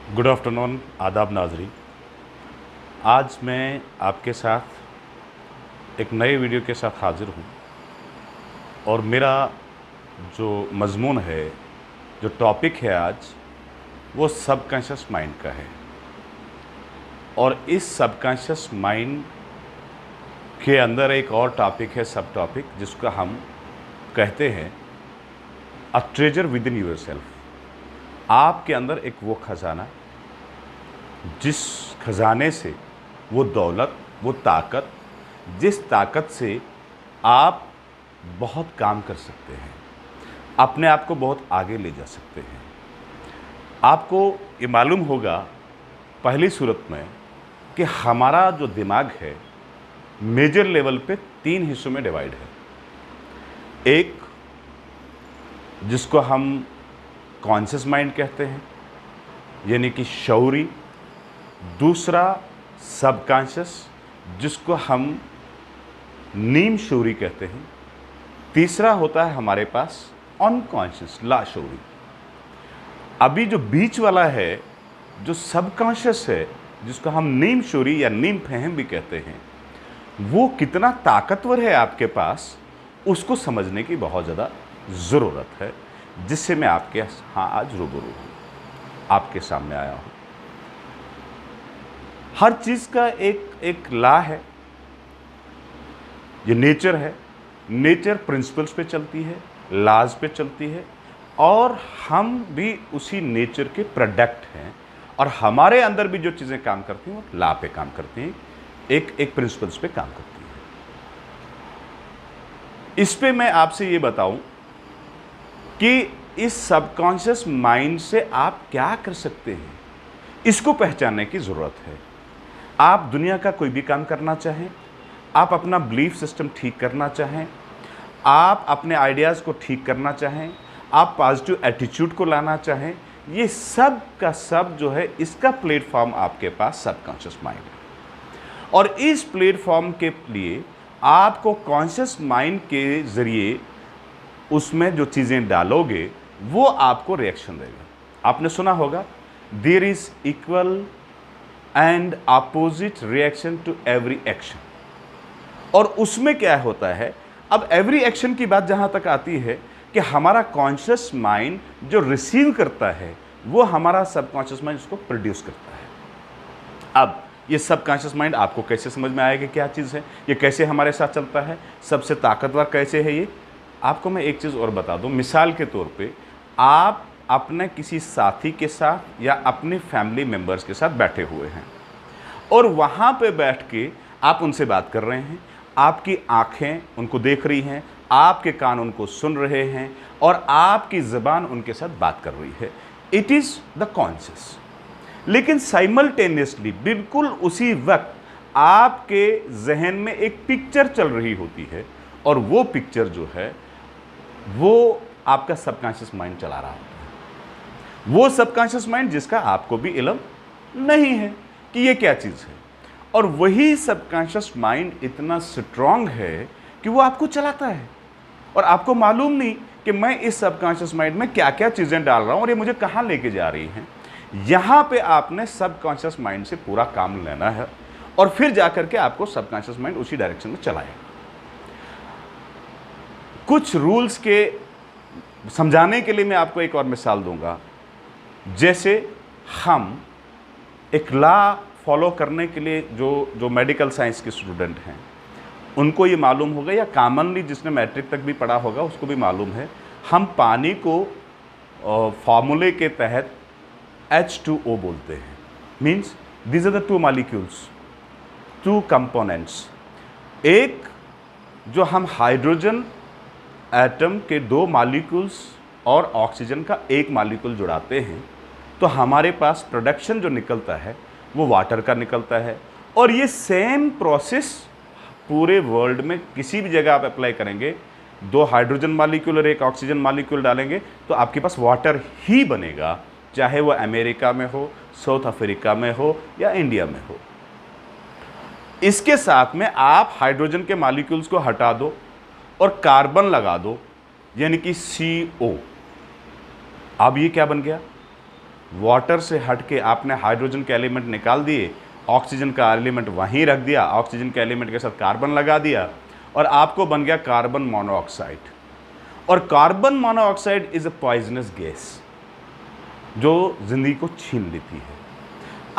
Good afternoon, आदाब नाजरी। आज मैं आपके साथ एक नए वीडियो के साथ हाज़िर हूँ और मेरा जो मज़मून है, जो टॉपिक है आज, वो सबकॉन्शियस माइंड का है। और इस सबकॉन्शियस माइंड के अंदर एक और टॉपिक है, सब टॉपिक, जिसका हम कहते हैं a treasure within yourself. आपके अंदर एक वो खजाना, जिस खजाने से वो दौलत, वो ताकत, जिस ताकत से आप बहुत काम कर सकते हैं, अपने आप को बहुत आगे ले जा सकते हैं। आपको ये मालूम होगा पहली सूरत में कि हमारा जो दिमाग है मेजर लेवल पे 3 हिस्सों में डिवाइड है। एक जिसको हम कॉन्शियस माइंड कहते हैं, यानी कि शऊरी। दूसरा सबकॉन्शियस, जिसको हम नीम शऊरी कहते हैं। तीसरा होता है हमारे पास अनकॉन्शियस, लाशऊरी। अभी जो बीच वाला है, जो सबकॉन्शियस है, जिसको हम नीम शऊरी या नीम फहम भी कहते हैं, वो कितना ताकतवर है आपके पास, उसको समझने की बहुत ज़्यादा ज़रूरत है, जिससे मैं आपके आज रूबरू हूँ, आपके सामने आया हूँ। हर चीज़ का एक लॉ है, ये नेचर है। नेचर प्रिंसिपल्स पे चलती है, लॉज पे चलती है, और हम भी उसी नेचर के प्रोडक्ट हैं। और हमारे अंदर भी जो चीज़ें काम करती हैं, वो लॉ पे काम करती हैं, एक प्रिंसिपल्स पे काम करती हैं। इस पे मैं आपसे ये बताऊं कि इस सबकॉन्शियस माइंड से आप क्या कर सकते हैं, इसको पहचानने की ज़रूरत है। आप दुनिया का कोई भी काम करना चाहें, आप अपना बिलीफ सिस्टम ठीक करना चाहें, आप अपने आइडियाज़ को ठीक करना चाहें, आप पॉजिटिव एटीट्यूड को लाना चाहें, ये सब का सब जो है, इसका प्लेटफॉर्म आपके पास सबकॉन्शियस माइंड है। और इस प्लेटफॉर्म के लिए आपको कॉन्शियस माइंड के ज़रिए उसमें जो चीज़ें डालोगे, वो आपको रिएक्शन देगा। आपने सुना होगा, there is equal and opposite reaction to every action. और उसमें क्या होता है, अब एवरी एक्शन की बात जहां तक आती है कि हमारा कॉन्शियस माइंड जो रिसीव करता है, वो हमारा सबकॉन्शियस माइंड उसको प्रोड्यूस करता है। अब ये सबकॉन्शियस माइंड आपको कैसे समझ में आएगा, क्या चीज़ है, ये कैसे हमारे साथ चलता है, सबसे ताकतवर कैसे है ये, आपको मैं एक चीज़ और बता दूं। मिसाल के तौर पे आप अपने किसी साथी के साथ या अपने फैमिली मेम्बर्स के साथ बैठे हुए हैं, और वहाँ पे बैठ के आप उनसे बात कर रहे हैं, आपकी आँखें उनको देख रही हैं, आपके कान उनको सुन रहे हैं, और आपकी ज़बान उनके साथ बात कर रही है। It is the conscious. लेकिन साइमल्टेनियसली, बिल्कुल उसी वक्त आपके जहन में एक पिक्चर चल रही होती है, और वो पिक्चर जो है, वो आपका सबकॉन्शियस माइंड चला रहा होता है। वो सबकॉन्शियस माइंड जिसका आपको भी इल्म नहीं है कि ये क्या चीज़ है। और वही सबकॉन्शियस माइंड इतना स्ट्रांग है कि वो आपको चलाता है, और आपको मालूम नहीं कि मैं इस सबकॉन्शियस माइंड में क्या क्या चीज़ें डाल रहा हूँ और ये मुझे कहाँ लेके जा रही हैं। यहाँ पे आपने सबकॉन्शियस माइंड से पूरा काम लेना है, और फिर जाकर के आपको सबकॉन्शियस माइंड उसी डायरेक्शन में चलाएगा। कुछ रूल्स के समझाने के लिए मैं आपको एक और मिसाल दूंगा। जैसे हम एक लॉ फॉलो करने के लिए, जो मेडिकल साइंस के स्टूडेंट हैं, उनको ये मालूम होगा, या कॉमनली जिसने मैट्रिक तक भी पढ़ा होगा उसको भी मालूम है, हम पानी को फार्मूले के तहत H2O बोलते हैं। Means these are the 2 molecules, 2 components. एक जो हम हाइड्रोजन एटम के 2 मॉलिक्यूल्स और ऑक्सीजन का 1 मॉलिक्यूल जुड़ाते हैं, तो हमारे पास प्रोडक्शन जो निकलता है वो वाटर का निकलता है। और ये सेम प्रोसेस पूरे वर्ल्ड में किसी भी जगह आप अप्लाई करेंगे, 2 हाइड्रोजन मॉलिक्यूल और 1 ऑक्सीजन मॉलिक्यूल डालेंगे, तो आपके पास वाटर ही बनेगा, चाहे वो अमेरिका में हो, साउथ अफ्रीका में हो, या इंडिया में हो। इसके साथ में आप हाइड्रोजन के मॉलिक्यूल्स को हटा दो और कार्बन लगा दो, यानी कि CO। अब ये क्या बन गया, वाटर से हट के आपने हाइड्रोजन के एलिमेंट निकाल दिए, ऑक्सीजन का एलिमेंट वहीं रख दिया, ऑक्सीजन के एलिमेंट के साथ कार्बन लगा दिया और आपको बन गया कार्बन मोनोऑक्साइड। और carbon monoxide is a poisonous gas जो जिंदगी को छीन लेती है।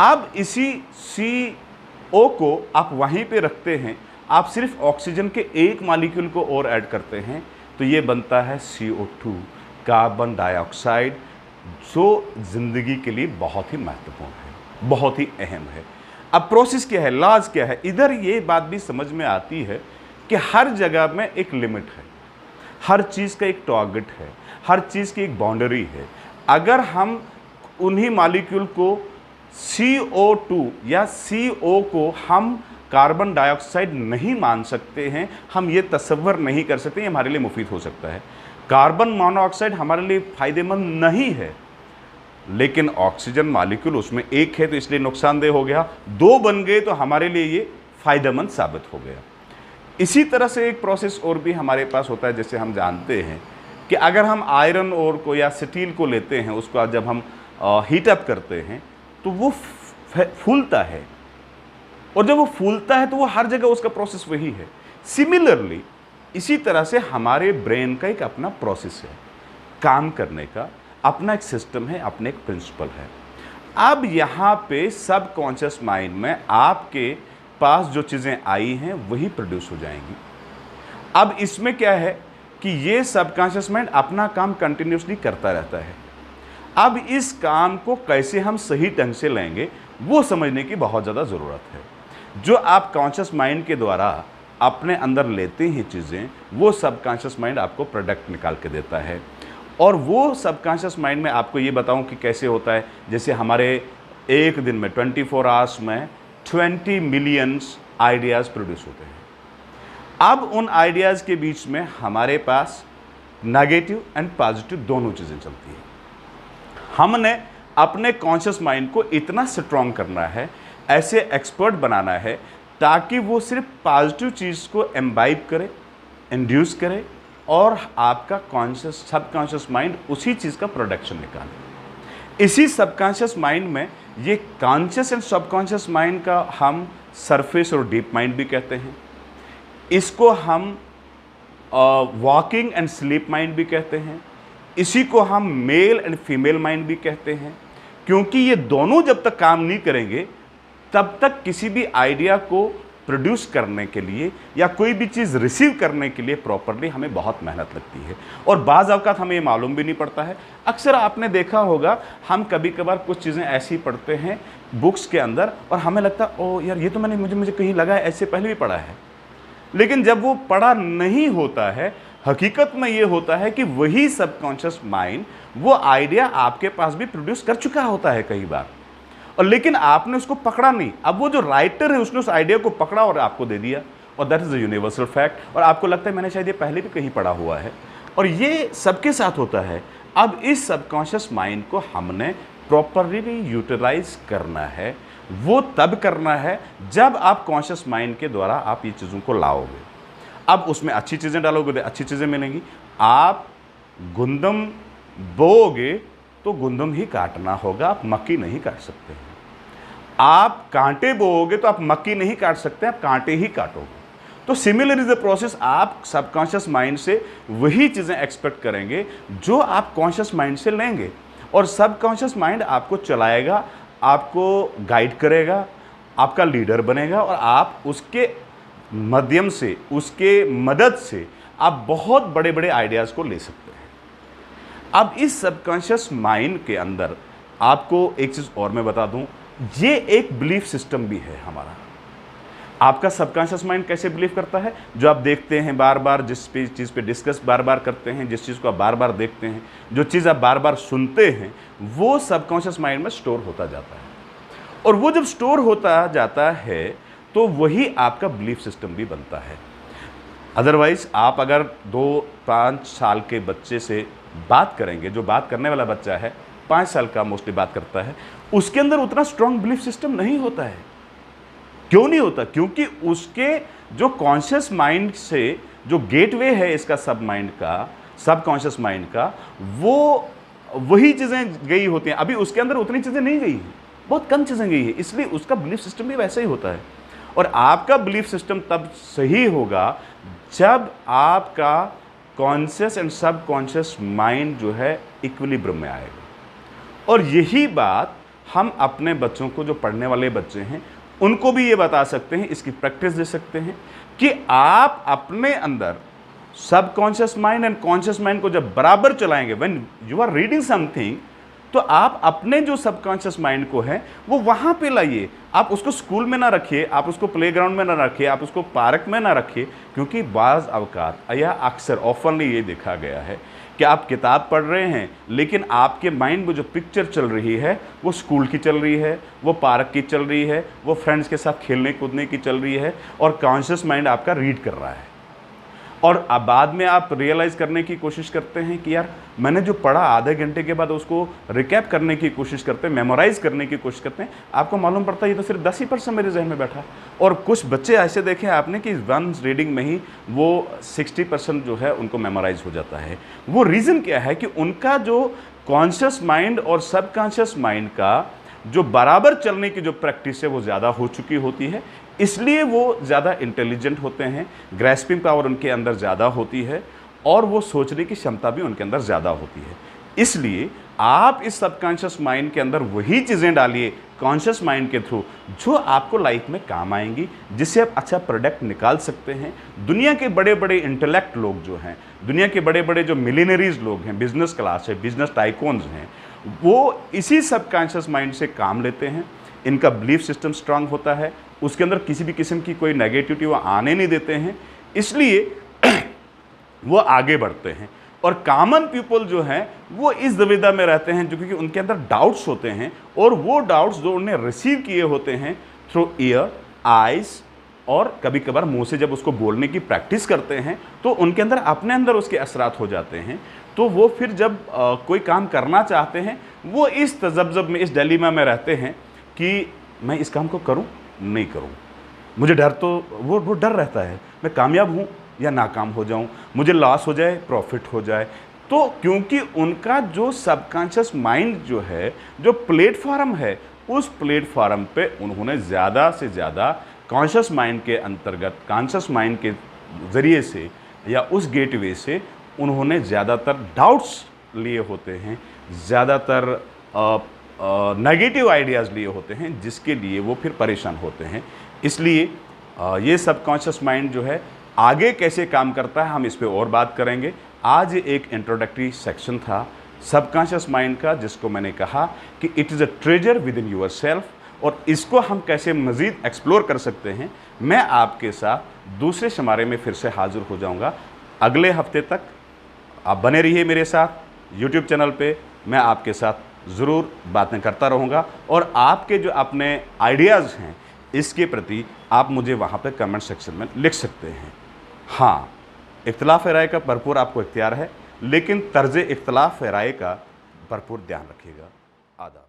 अब इसी CO को आप वहीं पे रखते हैं, आप सिर्फ ऑक्सीजन के एक मॉलिक्यूल को और ऐड करते हैं तो ये बनता है CO2, कार्बन डाइऑक्साइड, जो जिंदगी के लिए बहुत ही महत्वपूर्ण है, बहुत ही अहम है। अब प्रोसेस क्या है, लॉज क्या है, इधर ये बात भी समझ में आती है कि हर जगह में एक लिमिट है, हर चीज़ का एक टारगेट है, हर चीज़ की एक बाउंड्री है। अगर हम उन्हीं मॉलिक्यूल को CO2 या CO को हम कार्बन डाइऑक्साइड नहीं मान सकते हैं, हम ये तसव्वुर नहीं कर सकते ये हमारे लिए मुफीद हो सकता है। कार्बन मोनोऑक्साइड हमारे लिए फ़ायदेमंद नहीं है, लेकिन ऑक्सीजन मॉलिक्यूल उसमें एक है तो इसलिए नुकसानदेह हो गया, दो बन गए तो हमारे लिए ये फ़ायदेमंद साबित हो गया। इसी तरह से एक प्रोसेस और भी हमारे पास होता है, जैसे हम जानते हैं कि अगर हम आयरन ओर को या स्टील को लेते हैं, उसको जब हम हीट अप करते हैं तो वो फूलता है, और जब वो फूलता है तो वो हर जगह उसका प्रोसेस वही है। सिमिलरली इसी तरह से हमारे ब्रेन का एक अपना प्रोसेस है, काम करने का अपना एक सिस्टम है, अपने एक प्रिंसिपल है। अब यहाँ पे सब कॉन्शियस माइंड में आपके पास जो चीज़ें आई हैं वही प्रोड्यूस हो जाएंगी। अब इसमें क्या है कि ये सबकॉन्शियस माइंड अपना काम कंटिन्यूसली करता रहता है। अब इस काम को कैसे हम सही ढंग से लेंगे वो समझने की बहुत ज़्यादा ज़रूरत है। जो आप कॉन्शियस माइंड के द्वारा अपने अंदर लेते हैं चीज़ें, वो सबकॉन्शियस माइंड आपको प्रोडक्ट निकाल के देता है। और वो सबकॉन्शियस माइंड में आपको ये बताऊं कि कैसे होता है, जैसे हमारे एक दिन में 24 आवर्स में 20 मिलियंस आइडियाज़ प्रोड्यूस होते हैं। अब उन आइडियाज़ के बीच में हमारे पास नेगेटिव एंड पॉजिटिव दोनों चीज़ें चलती हैं। हमने अपने कॉन्शियस माइंड को इतना स्ट्रॉन्ग करना है, ऐसे एक्सपर्ट बनाना है ताकि वो सिर्फ पॉजिटिव चीज़ को एम्बाइब करे, इंड्यूस करे और आपका कॉन्शियस सबकॉन्शियस माइंड उसी चीज़ का प्रोडक्शन निकाले। इसी सबकॉन्शियस माइंड में ये कॉन्शियस एंड सबकॉन्शियस माइंड का हम सरफेस और डीप माइंड भी कहते हैं। इसको हम वॉकिंग एंड स्लीप माइंड भी कहते हैं। इसी को हम मेल एंड फीमेल माइंड भी कहते हैं, क्योंकि ये दोनों जब तक काम नहीं करेंगे तब तक किसी भी आइडिया को प्रोड्यूस करने के लिए या कोई भी चीज़ रिसीव करने के लिए प्रॉपरली हमें बहुत मेहनत लगती है, और बाज़ औक़ात हमें ये मालूम भी नहीं पड़ता है। अक्सर आपने देखा होगा, हम कभी कभार कुछ चीज़ें ऐसी पढ़ते हैं बुक्स के अंदर और हमें लगता है ओ यार ये तो मुझे कहीं लगा है, ऐसे पहले भी पढ़ा है, लेकिन जब वो पढ़ा नहीं होता है, हकीकत में ये होता है कि वही सबकॉन्शियस माइंड वो आइडिया आपके पास भी प्रोड्यूस कर चुका होता है कई बार, और लेकिन आपने उसको पकड़ा नहीं। अब वो जो राइटर है उसने उस आइडिया को पकड़ा और आपको दे दिया, और that is a universal fact, और आपको लगता है मैंने शायद ये पहले भी कहीं पढ़ा हुआ है, और ये सबके साथ होता है। अब इस सबकॉन्शियस माइंड को हमने प्रॉपरली यूटिलाइज करना है। वो तब करना है जब आप कॉन्शियस माइंड के द्वारा आप ये चीज़ों को लाओगे। अब उसमें अच्छी चीज़ें डालोगे तो अच्छी चीज़ें मिलेंगी। आप गुंदम बोओगे तो गुंदम ही काटना होगा, आप मक्की नहीं काट सकते हैं। आप कांटे बोओगे तो आप मक्की नहीं काट सकते, आप कांटे ही काटोगे। तो सिमिलर इज द प्रोसेस, आप सबकॉन्शियस माइंड से वही चीज़ें एक्सपेक्ट करेंगे जो आप कॉन्शियस माइंड से लेंगे, और सबकॉन्शियस माइंड आपको चलाएगा, आपको गाइड करेगा, आपका लीडर बनेगा, और आप उसके माध्यम से, उसके मदद से आप बहुत बड़े बड़े आइडियाज़ को ले सकते हैं। अब इस सबकॉन्शियस माइंड के अंदर आपको एक चीज़ और मैं बता दूं, ये एक बिलीफ सिस्टम भी है हमारा। आपका सबकॉन्शियस माइंड कैसे बिलीव करता है, जो आप देखते हैं बार बार, जिस चीज़ पे डिस्कस बार बार करते हैं, जिस चीज़ को आप बार बार देखते हैं, जो चीज़ आप बार बार सुनते हैं, वो सबकॉन्शियस माइंड में स्टोर होता जाता है। और वो जब स्टोर होता जाता है तो वही आपका बिलीफ सिस्टम भी बनता है। अदरवाइज़ आप अगर 2-5 साल के बच्चे से बात करेंगे, जो बात करने वाला बच्चा है 5 साल का मोस्टली बात करता है, उसके अंदर उतना स्ट्रॉन्ग बिलीफ सिस्टम नहीं होता है। क्यों नहीं होता? क्योंकि उसके जो कॉन्शियस माइंड से जो गेटवे है इसका सब माइंड का, सबकॉन्शियस माइंड का, वो वही चीज़ें गई होती हैं, अभी उसके अंदर उतनी चीज़ें नहीं गई हैं, बहुत कम चीज़ें गई हैं, इसलिए उसका बिलीफ सिस्टम भी वैसा ही होता है। और आपका बिलीफ सिस्टम तब सही होगा जब आपका कॉन्शियस एंड सब कॉन्शियस माइंड जो है इक्विलिब्रियम में आएगा। और यही बात हम अपने बच्चों को, जो पढ़ने वाले बच्चे हैं, उनको भी ये बता सकते हैं, इसकी प्रैक्टिस दे सकते हैं कि आप अपने अंदर subconscious mind and conscious mind को जब बराबर चलाएंगे, when you are reading something, तो आप अपने जो सबकॉन्शियस माइंड को है वो वहां पे लाइए। आप उसको स्कूल में ना रखिए, आप उसको प्लेग्राउंड में ना रखिए, आप उसको पार्क में ना रखिए, क्योंकि बाज़ अवकात या अक्सर ऑफनली ये देखा गया है कि आप किताब पढ़ रहे हैं लेकिन आपके माइंड में जो पिक्चर चल रही है वो स्कूल की चल रही है, वो पार्क की चल रही है, वो फ्रेंड्स के साथ खेलने कूदने की चल रही है, और कॉन्शियस माइंड आपका रीड कर रहा है। और अब बाद में आप रियलाइज करने की कोशिश करते हैं कि यार मैंने जो पढ़ा, आधे घंटे के बाद उसको रिकैप करने की कोशिश करते हैं, मेमोराइज करने की कोशिश करते हैं, आपको मालूम पड़ता है ये तो सिर्फ 10% मेरे जहन में बैठा। और कुछ बच्चे ऐसे देखे आपने कि वन रीडिंग में ही वो 60% जो है उनको मेमोराइज हो जाता है। वो रीज़न क्या है कि उनका जो कॉन्शियस माइंड और सबकॉन्शियस माइंड का जो बराबर चलने की जो प्रैक्टिस है वो ज़्यादा हो चुकी होती है, इसलिए वो ज़्यादा इंटेलिजेंट होते हैं, ग्रैस्पिंग पावर उनके अंदर ज़्यादा होती है, और वो सोचने की क्षमता भी उनके अंदर ज़्यादा होती है। इसलिए आप इस सबकॉन्शियस माइंड के अंदर वही चीज़ें डालिए कॉन्शियस माइंड के थ्रू जो आपको लाइफ में काम आएंगी, जिससे आप अच्छा प्रोडक्ट निकाल सकते हैं। दुनिया के बड़े बड़े इंटेलेक्ट लोग जो हैं, दुनिया के बड़े बड़े जो मिलियनरीज लोग हैं, बिजनेस क्लास है, बिजनेस टाइकॉन्स हैं, वो इसी सबकॉन्शियस माइंड से काम लेते हैं। इनका बिलीफ सिस्टम स्ट्रांग होता है, उसके अंदर किसी भी किस्म की कोई नेगेटिविटी वो आने नहीं देते हैं, इसलिए वो आगे बढ़ते हैं। और कॉमन पीपल जो हैं वो इस दुविधा में रहते हैं, जो क्योंकि उनके अंदर डाउट्स होते हैं, और वो डाउट्स जो उन्हें रिसीव किए होते हैं थ्रू ईयर, आइज, और कभी कभार मुंह से जब उसको बोलने की प्रैक्टिस करते हैं तो उनके अंदर अपने अंदर उसके असरात हो जाते हैं। तो वो फिर जब कोई काम करना चाहते हैं, वो इस तजब्जब में, इस डिलेमा में रहते हैं कि मैं इस काम को करूं नहीं करूं, मुझे डर, तो वो डर रहता है, मैं कामयाब हूं या नाकाम हो जाऊं, मुझे लॉस हो जाए प्रॉफिट हो जाए। तो क्योंकि उनका जो सबकॉन्शियस माइंड जो है, जो प्लेटफॉर्म है, उस प्लेटफॉर्म पे उन्होंने ज़्यादा से ज़्यादा कॉन्शियस माइंड के अंतर्गत, कॉन्शियस माइंड के ज़रिए से या उस गेटवे से उन्होंने ज़्यादातर डाउट्स लिए होते हैं, ज़्यादातर नेगेटिव आइडियाज़ लिए होते हैं, जिसके लिए वो फिर परेशान होते हैं। इसलिए ये सबकॉन्शियस माइंड जो है आगे कैसे काम करता है, हम इस पे और बात करेंगे। आज एक इंट्रोडक्टरी सेक्शन था सबकॉन्शियस माइंड का, जिसको मैंने कहा कि it is a treasure within yourself, और इसको हम कैसे मज़ीद एक्सप्लोर कर सकते हैं। मैं आपके साथ दूसरे शुमारे में फिर से हाज़िर हो जाऊंगा अगले हफ्ते तक। आप बने रहिए मेरे साथ यूट्यूब चैनल पे, मैं आपके साथ ज़रूर बातें करता रहूँगा, और आपके जो अपने आइडियाज़ हैं इसके प्रति आप मुझे वहाँ पे कमेंट सेक्शन में लिख सकते हैं। हाँ, इख्तिलाफ़ राय का भरपूर आपको इख्तियार है, लेकिन तर्ज़ इख्तिलाफ़ राय का भरपूर ध्यान रखिएगा। आदाब।